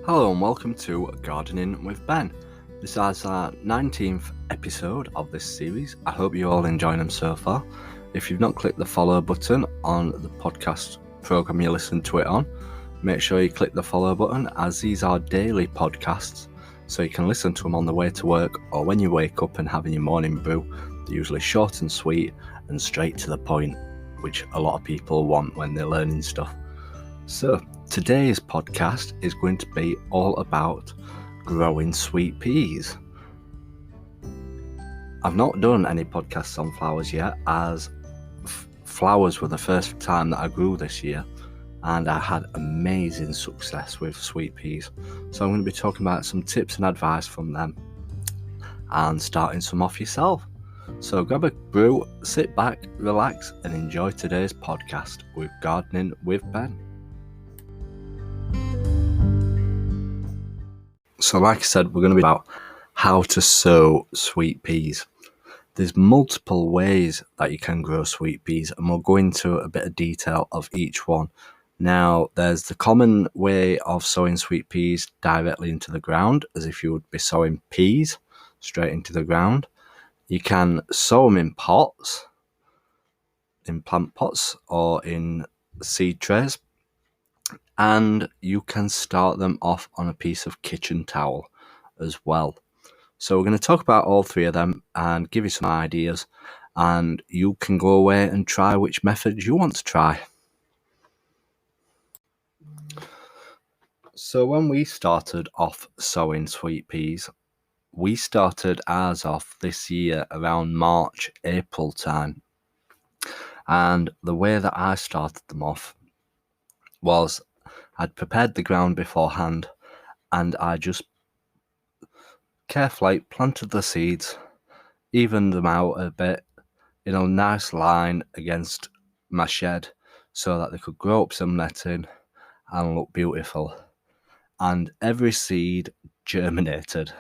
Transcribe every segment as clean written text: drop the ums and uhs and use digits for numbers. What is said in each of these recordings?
Hello and welcome to Gardening with Ben. This is our 19th episode of this series. I hope you're all enjoying them so far. If you've not clicked the follow button on the podcast program you listen to it on, make sure you click the follow button, as these are daily podcasts, so you can listen to them on the way to work or when you wake up and having your morning brew. They're usually short and sweet and straight to the point, which a lot of people want when they're learning stuff. So today's podcast is going to be all about growing sweet peas. I've not done any podcasts on flowers yet, as flowers were the first time that I grew this year, and I had amazing success with sweet peas. So I'm going to be talking about some tips and advice from them and starting some off yourself. So grab a brew, sit back, relax and enjoy today's podcast with Gardening with Ben. So like I said, we're going to be about how to sow sweet peas. There's multiple ways that you can grow sweet peas, and we'll go into a bit of detail of each one. Now, there's the common way of sowing sweet peas directly into the ground, as if you would be sowing peas straight into the ground. You can sow them in pots, in plant pots, or in seed trays. And you can start them off on a piece of kitchen towel as well. So we're going to talk about all three of them and give you some ideas, and you can go away and try which method you want to try. So when we started off sowing sweet peas, we started ours off this year around March, April time. And the way that I started them off was I'd prepared the ground beforehand, and I just carefully planted the seeds, evened them out a bit in a nice line against my shed so that they could grow up some netting and look beautiful. And every seed germinated.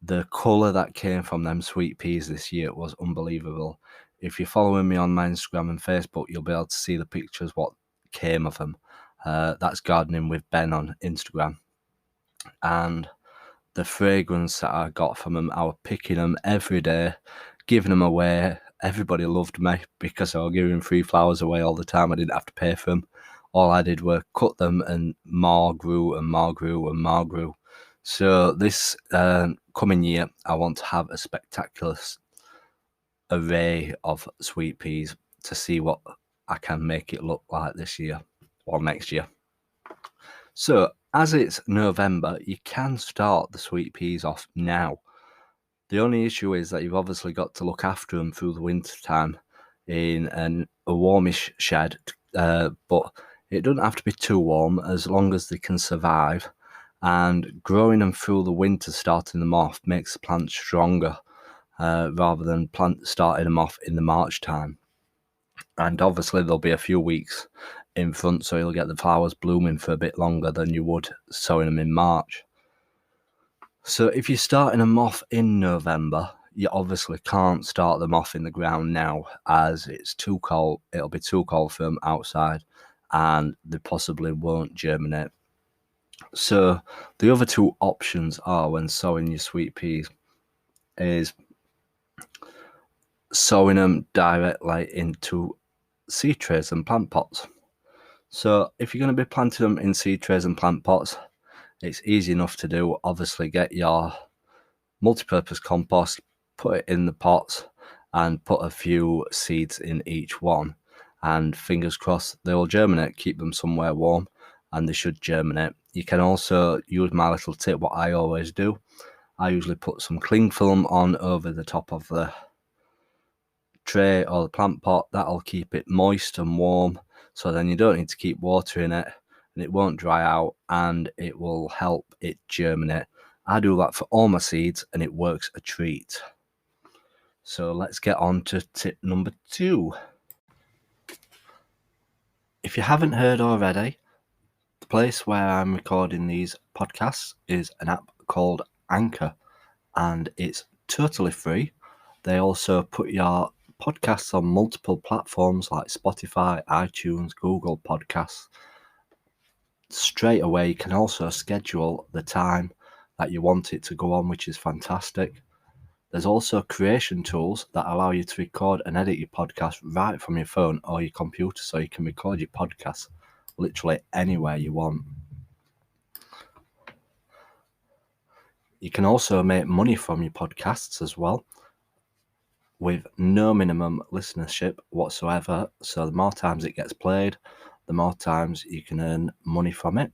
The colour that came from them sweet peas this year was unbelievable. If you're following me on my Instagram and Facebook, you'll be able to see the pictures what came of them. That's Gardening with Ben on Instagram. And the fragrance that I got from them, I was picking them every day, giving them away. Everybody loved me because I was giving free flowers away all the time. I didn't have to pay for them. All I did was cut them, and more grew and more grew and more grew. So this coming year, I want to have a spectacular array of sweet peas to see what I can make it look like this year or next year. So as it's November, you can start the sweet peas off now. The only issue is that you've obviously got to look after them through the winter time in a warmish shed, but it doesn't have to be too warm as long as they can survive. And growing them through the winter, starting them off, makes the plant stronger rather than starting them off in the March time. And obviously there'll be a few weeks in front, so you'll get the flowers blooming for a bit longer than you would sowing them in March. So if you're starting them off in November, you obviously can't start them off in the ground now, as it's too cold. It'll be too cold for them outside, and they possibly won't germinate. So the other two options are, when sowing your sweet peas, is sowing them directly into seed trays and plant pots. So if you're going to be planting them in seed trays and plant pots, it's easy enough to do. Obviously get your multi-purpose compost, put it in the pots and put a few seeds in each one, and fingers crossed they will germinate. Keep them somewhere warm and they should germinate. You can also use my little tip, what I always do. I usually put some cling film on over the top of the tray or the plant pot. That'll keep it moist and warm, so then you don't need to keep watering it, and it won't dry out, and it will help it germinate. I do that for all my seeds and it works a treat. So let's get on to tip number 2. If you haven't heard already, the place where I'm recording these podcasts is an app called Anchor, and it's totally free. They also put your podcasts on multiple platforms like Spotify, iTunes, Google Podcasts. straight away. You can also schedule the time that you want it to go on, which is fantastic. There's also creation tools that allow you to record and edit your podcast right from your phone or your computer, so you can record your podcast literally anywhere you want. You can also make money from your podcasts as well, with no minimum listenership whatsoever. So the more times it gets played, the more times you can earn money from it.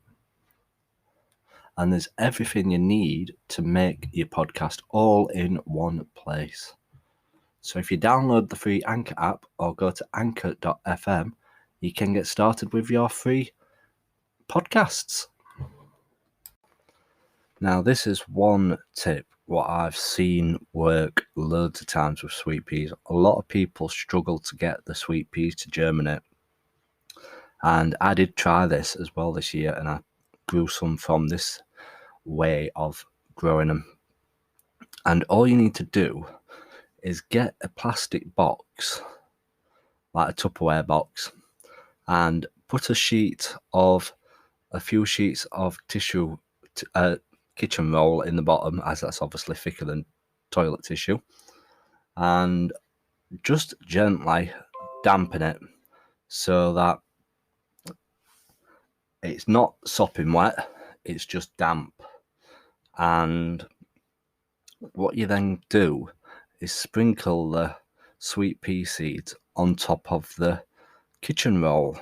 And there's everything you need to make your podcast all in one place. So if you download the free Anchor app or go to anchor.fm, you can get started with your free podcasts. Now, this is one tip what I've seen work loads of times with sweet peas. A lot of people struggle to get the sweet peas to germinate. And I did try this as well this year, and I grew some from this way of growing them. And all you need to do is get a plastic box, like a Tupperware box, and put a few sheets of tissue, kitchen roll in the bottom, as that's obviously thicker than toilet tissue, and just gently dampen it so that it's not sopping wet, it's just damp. And what you then do is sprinkle the sweet pea seeds on top of the kitchen roll,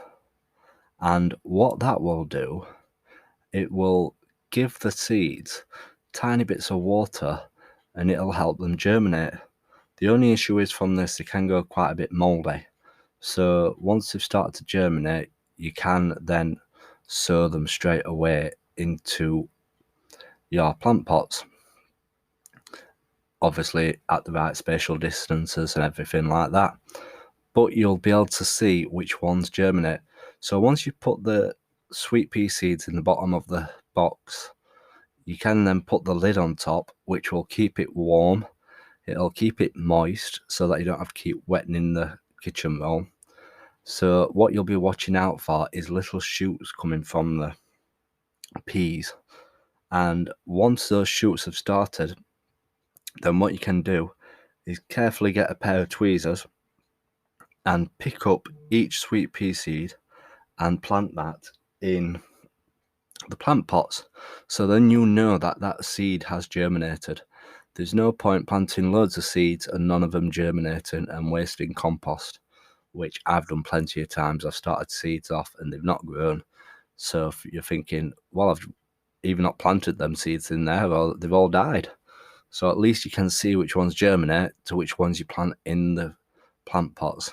and what that will do, it will give the seeds tiny bits of water and it'll help them germinate. The only issue is from this, they can go quite a bit mouldy. So once they've started to germinate, you can then sow them straight away into your plant pots. Obviously at the right spatial distances and everything like that. But you'll be able to see which ones germinate. So once you put the sweet pea seeds in the bottom of the box, you can then put the lid on top, which will keep it warm. It'll keep it moist so that you don't have to keep wetting the kitchen roll. So what you'll be watching out for is little shoots coming from the peas. And once those shoots have started, then what you can do is carefully get a pair of tweezers and pick up each sweet pea seed and plant that in the plant pots. So then you know that that seed has germinated. There's no point planting loads of seeds and none of them germinating and wasting compost, which I've done plenty of times. I've started seeds off and they've not grown. So if you're thinking, well, I've even not planted them seeds in there, well, they've all died. So at least you can see which ones germinate to which ones you plant in the plant pots.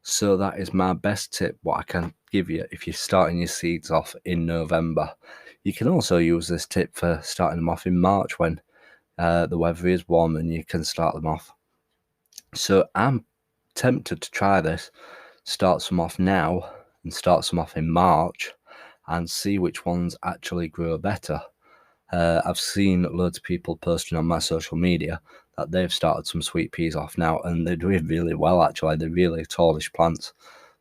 So that is my best tip, what I can give you if you're starting your seeds off in November. You can also use this tip for starting them off in March when the weather is warm and you can start them off. So I'm tempted to try this, start some off now and start some off in March and see which ones actually grow better. I've seen loads of people posting on my social media that they've started some sweet peas off now and they're doing really well actually. They're really tallish plants.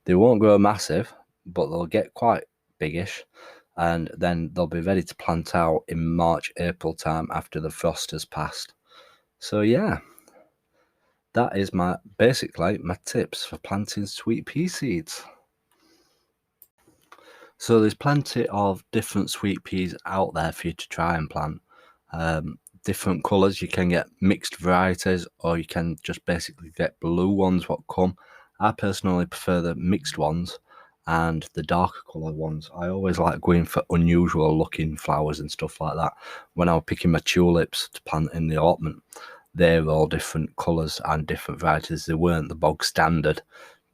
They won't grow massive, but they'll get quite biggish and then they'll be ready to plant out in March, April time after the frost has passed. So yeah, that is basically my tips for planting sweet pea seeds. So there's plenty of different sweet peas out there for you to try and plant. Different colours, you can get mixed varieties or you can just basically get blue ones what come. I personally prefer the mixed ones and the darker colour ones. I always like going for unusual looking flowers and stuff like that. When I was picking my tulips to plant in the allotment, they were all different colours and different varieties. They weren't the bog standard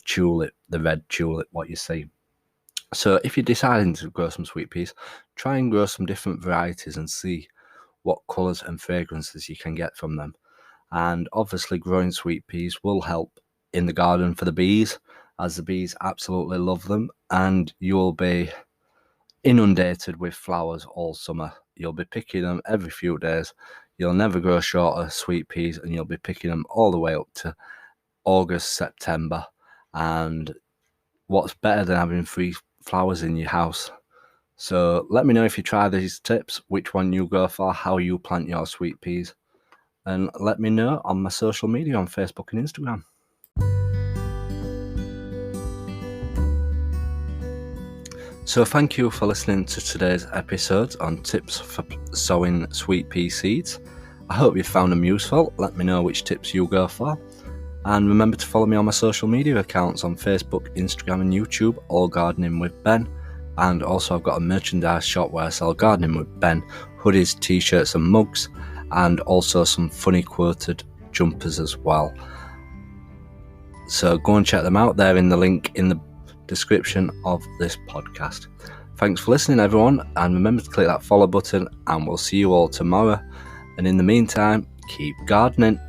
tulip, the red tulip what you see. So if you're deciding to grow some sweet peas, try and grow some different varieties and see what colours and fragrances you can get from them. And obviously growing sweet peas will help in the garden for the bees, as the bees absolutely love them, and you'll be inundated with flowers all summer. You'll be picking them every few days. You'll never grow short of sweet peas and you'll be picking them all the way up to August, September. And what's better than having free flowers in your house? So let me know if you try these tips, which one you go for, how you plant your sweet peas, and let me know on my social media on Facebook and Instagram. So thank you for listening to today's episode on tips for sowing sweet pea seeds. I hope you found them useful. Let me know which tips you go for. And remember to follow me on my social media accounts on Facebook, Instagram and YouTube, all Gardening with Ben. And also I've got a merchandise shop where I sell Gardening with Ben hoodies, t-shirts and mugs, and also some funny quoted jumpers as well. So go and check them out. They're in the link in the description of this podcast. Thanks for listening, everyone, and remember to click that follow button, and we'll see you all tomorrow. And in the meantime, keep gardening.